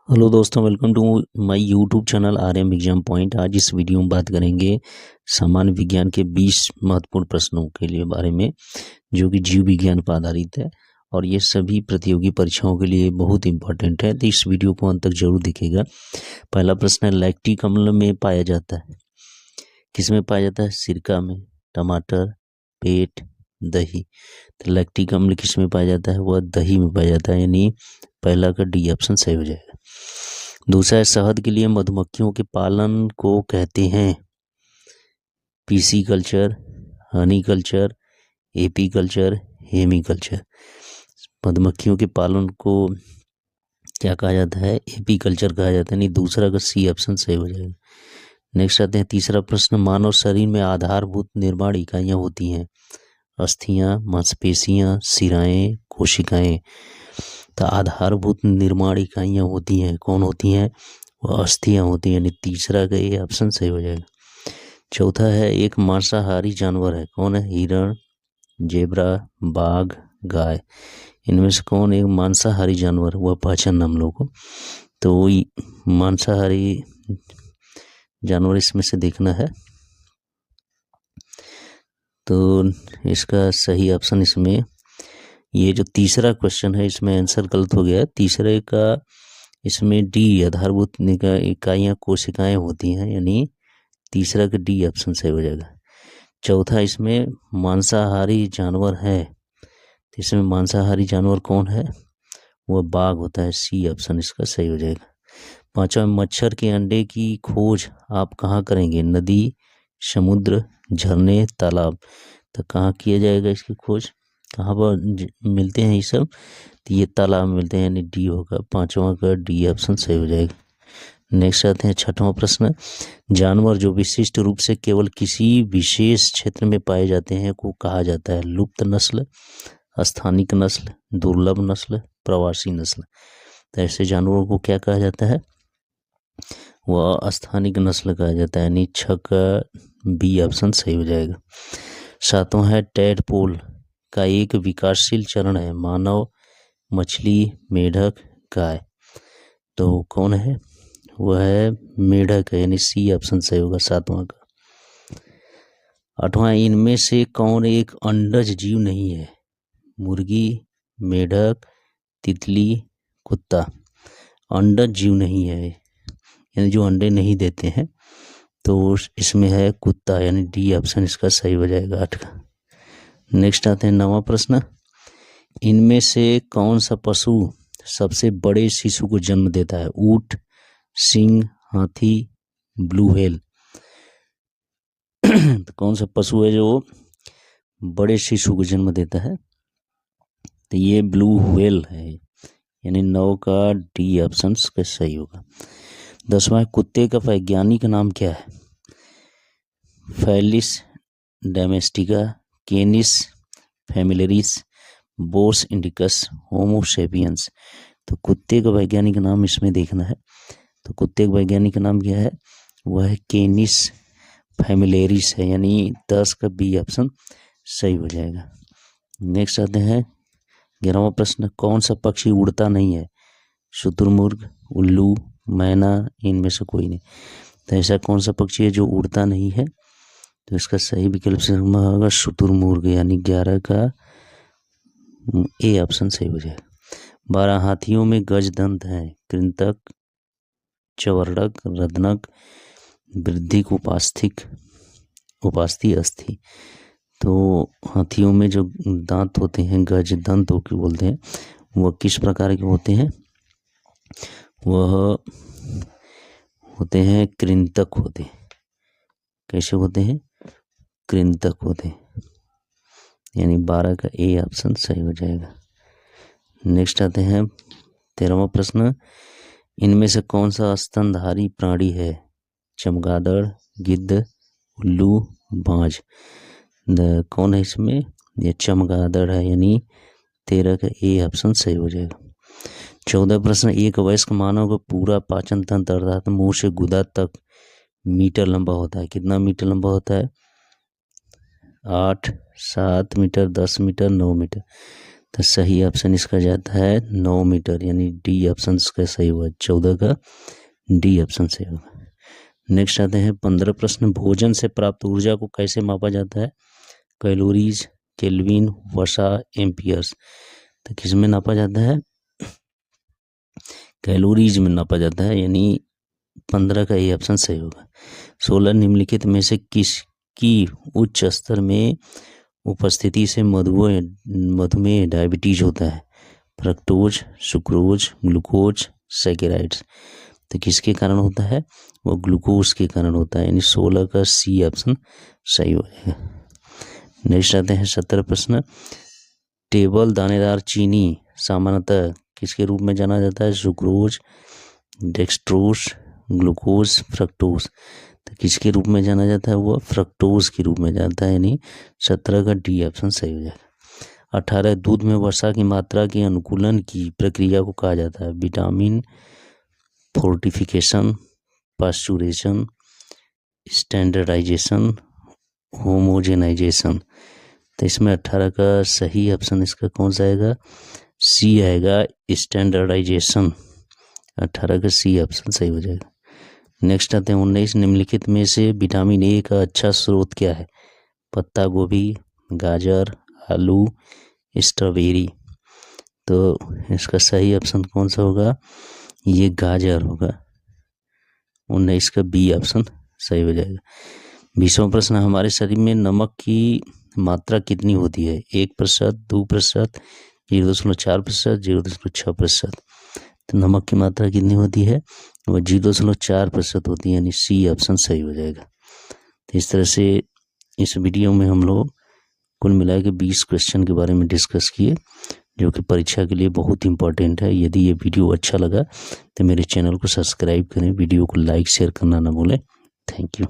Hello दोस्तों, welcome to my YouTube channel RM exam point. आज इस वीडियो में बात करेंगे सामान्य विज्ञान के 20 महत्वपूर्ण प्रश्नों के लिए बारे में, जो कि जीव विज्ञान पर आधारित है और ये सभी प्रतियोगी परीक्षाओं के लिए बहुत इंपॉर्टेंट है। तो इस वीडियो को अंत तक जरूर देखिएगा। पहला प्रश्न है, लैक्टिक अम्ल में पाया जाता है, किस में पाया जाता है? सिरका में, टमाटर, पेट, दही। तो लैक्टिक अम्ल किस में पाया जाता है? वह दही में पाया जाता है, यानी पहला का डी ऑप्शन सही हो जाएगा। दूसरा है, शहद के लिए मधुमक्खियों के पालन को कहते हैं pisciculture, honey culture, apiculture, हेमी कल्चर। मधुमक्खियों के पालन को क्या कहा जाता है? एपी कल्चर कहा जाता है, नहीं दूसरा का सी ऑप्शन सही हो जाएगा। नेक्स्ट आते हैं तीसरा प्रश्न, मानव शरीर में आधारभूत निर्माण इकाइयां होती हैं अस्थियां, मांसपेशियां, सिराएं, कोशिकाएं। तो आधारभूत निर्माण इकाइयां होती हैं, कौन होती हैं? वो अस्थियां होती हैं, यानी तीसरा का ये ऑप्शन सही हो जाएगा। चौथा है, एक मांसाहारी जानवर है, कौन है? हिरण, जेब्रा, बाघ, गाय। इनमें से कौन एक मांसाहारी जानवर? वह पहचानना हम लोग को। तो मांसाहारी जानवर इसमें से देखना है। तो इसका सही ऑप्शन इसमें, ये जो तीसरा क्वेश्चन है इसमें आंसर गलत हो गया है। तीसरे का इसमें डी, आधारभूत इकाइयां कोशिकाएं होती हैं, यानी तीसरा का डी ऑप्शन सही हो जाएगा। चौथा इसमें मांसाहारी जानवर है, तो इसमें मांसाहारी जानवर कौन है? वह बाघ होता है, सी ऑप्शन इसका सही हो जाएगा। पांचवा, मच्छर के अंडे की खोज आप कहाँ करेंगे? नदी, समुद्र, झरने, तालाब। तो कहाँ किया जाएगा इसकी खोज? कहाँ पर मिलते हैं ये सब? तो ये तालाब में मिलते हैं, यानी डी होगा, पांचवा का डी ऑप्शन सही हो जाएगा। नेक्स्ट आते हैं छठवां प्रश्न, जानवर जो विशिष्ट रूप से केवल किसी विशेष क्षेत्र में पाए जाते हैं को कहा जाता है? लुप्त नस्ल, स्थानिक नस्ल, दुर्लभ नस्ल, प्रवासी नस्ल। तो ऐसे जानवरों को क्या कहा जाता है? वह स्थानिक नस्ल कहा जाता है, यानी छ का बी ऑप्शन सही हो जाएगा। सातवां है, टैडपोल का एक विकासशील चरण है, मानव, मछली, मेढक, गाय। तो कौन है? वह है मेढक है, यानी सी ऑप्शन सही होगा सातवां का। आठवां, इनमें से कौन एक अंडज जीव नहीं है? मुर्गी, मेढक, तितली, कुत्ता। अंडज जीव नहीं है, यानी जो अंडे नहीं देते हैं, तो इसमें है कुत्ता, यानी डी ऑप्शन इसका सही हो जाएगा 8 का। नेक्स्ट आते हैं नवां प्रश्न, इनमें से कौन सा पशु सबसे बड़े शिशु को जन्म देता है? ऊंट, सिंह, हाथी, ब्लू व्हेल। तो कौन सा पशु है जो बड़े शिशु को जन्म देता है? तो ये ब्लू व्हेल है, यानी 9 का डी ऑप्शन का सही होगा। 10वां, कुत्ते का वैज्ञानिक नाम क्या है? फैलिस डोमेस्टिका, केनिस फैमिलियरिस, बोस इंडिकस, होमो सेपियंस। तो कुत्ते का वैज्ञानिक नाम इसमें देखना है। तो कुत्ते का वैज्ञानिक नाम क्या है? वह है केनिस फैमिलियरिस है, यानी 10 का बी ऑप्शन सही हो जाएगा। नेक्स्ट आते हैं 11वां प्रश्न, कौन सा पक्षी उड़ता नहीं है? शुतुरमुर्ग, उल्लू, मैना, इनमें से कोई नहीं। तो ऐसा कौन सा पक्षी है जो उड़ता नहीं है? तो इसका सही विकल्प से होगा शुतुरमुर्ग, यानी 11 का ए ऑप्शन सही हो जाएगा। 12, हाथियों में गज दंत है, कृंतक, चवर्णक, रत्नक, वृद्धिक, उपास्थि, अस्थि। तो हाथियों में जो दांत होते हैं, गज दंत को बोलते हैं, वह किस प्रकार के होते हैं? वह होते हैं कृंतक होते हैं। कैसे होते हैं? कृंतक होते हैं, यानी 12 का ए ऑप्शन सही हो जाएगा। नेक्स्ट आते हैं 13वां प्रश्न, इनमें से कौन सा स्तनधारी प्राणी है? चमगादड़, गिद्ध, उल्लू, बाज। कौन है इसमें? ये चमगादड़ है, यानी 13 का ए ऑप्शन सही हो जाएगा। 14 प्रश्न, एक वयस्क मानव का पूरा पाचन तंत्र अर्थात मुंह से गुदा तक मीटर लंबा होता है। कितना मीटर लंबा होता है? 8, 7 मीटर, 10 मीटर, 9 मीटर। तो सही ऑप्शन इसका जाता है 9 मीटर, यानी डी ऑप्शन इसका सही हुआ। 14 का डी ऑप्शन सही होगा। नेक्स्ट आते हैं 15 प्रश्न। भोजन से प्राप्त ऊर्जा को कैसे मापा जाता है? कैलोरीज, केल्विन, वसा, एम्पियर्स। तो किस में नापा जाता है? कैलोरीज में नापा जाता है, यानी 15 का ये ऑप्शन सही होगा। 16 निम्नलिखित में से किसकी उच्च स्तर में उपस्थिति से मधुमेह डायबिटीज होता है? Fructose, sucrose, glucose, saccharides. तो किसके कारण होता है? वो ग्लूकोज के कारण होता है, यानी 16 का सी ऑप्शन सही हो जाएगा। नेक्स्ट आते हैं 17 प्रश्न। टेबल दानेदार चीनी सामान्यतः किसके रूप में जाना जाता है? Sucrose, dextrose, glucose, fructose. तो किसके रूप में जाना जाता है? वो फ्रक्टोज के रूप में जाता है, यानी 17 का डी ऑप्शन सही हो जाएगा। 18 दूध में वसा की मात्रा के अनुकूलन की प्रक्रिया को कहा जाता है? Vitamin fortification, pasteurisation, standardisation, homogenisation. तो इसमें 18 का सही ऑप्शन इसका कौन सा आएगा? सी आएगा, स्टैंडर्डाइजेशन। 18 का सी ऑप्शन सही हो जाएगा। नेक्स्ट आते हैं 19। निम्नलिखित में से विटामिन ए का अच्छा स्रोत क्या है? पत्ता गोभी, गाजर, आलू, स्ट्रॉबेरी। तो इसका सही ऑप्शन कौन सा होगा? ये गाजर होगा। 19 का बी ऑप्शन सही हो जाएगा। 20वां प्रश्न। हमारे शरीर में नमक की मात्रा कितनी होती है? 1%, 2%, 0.4%, 0.6%। तो नमक की मात्रा कितनी होती है? वो 0.4% होती है, यानी सी ऑप्शन सही हो जाएगा। तो इस तरह से इस वीडियो में हम लोग कुल मिला के 20 क्वेश्चन के बारे में डिस्कस किए, जो कि परीक्षा के लिए बहुत इंपॉर्टेंट है। यदि ये वीडियो अच्छा लगा तो मेरे चैनल को सब्सक्राइब करें, वीडियो को लाइक शेयर करना ना भूलें। Thank you.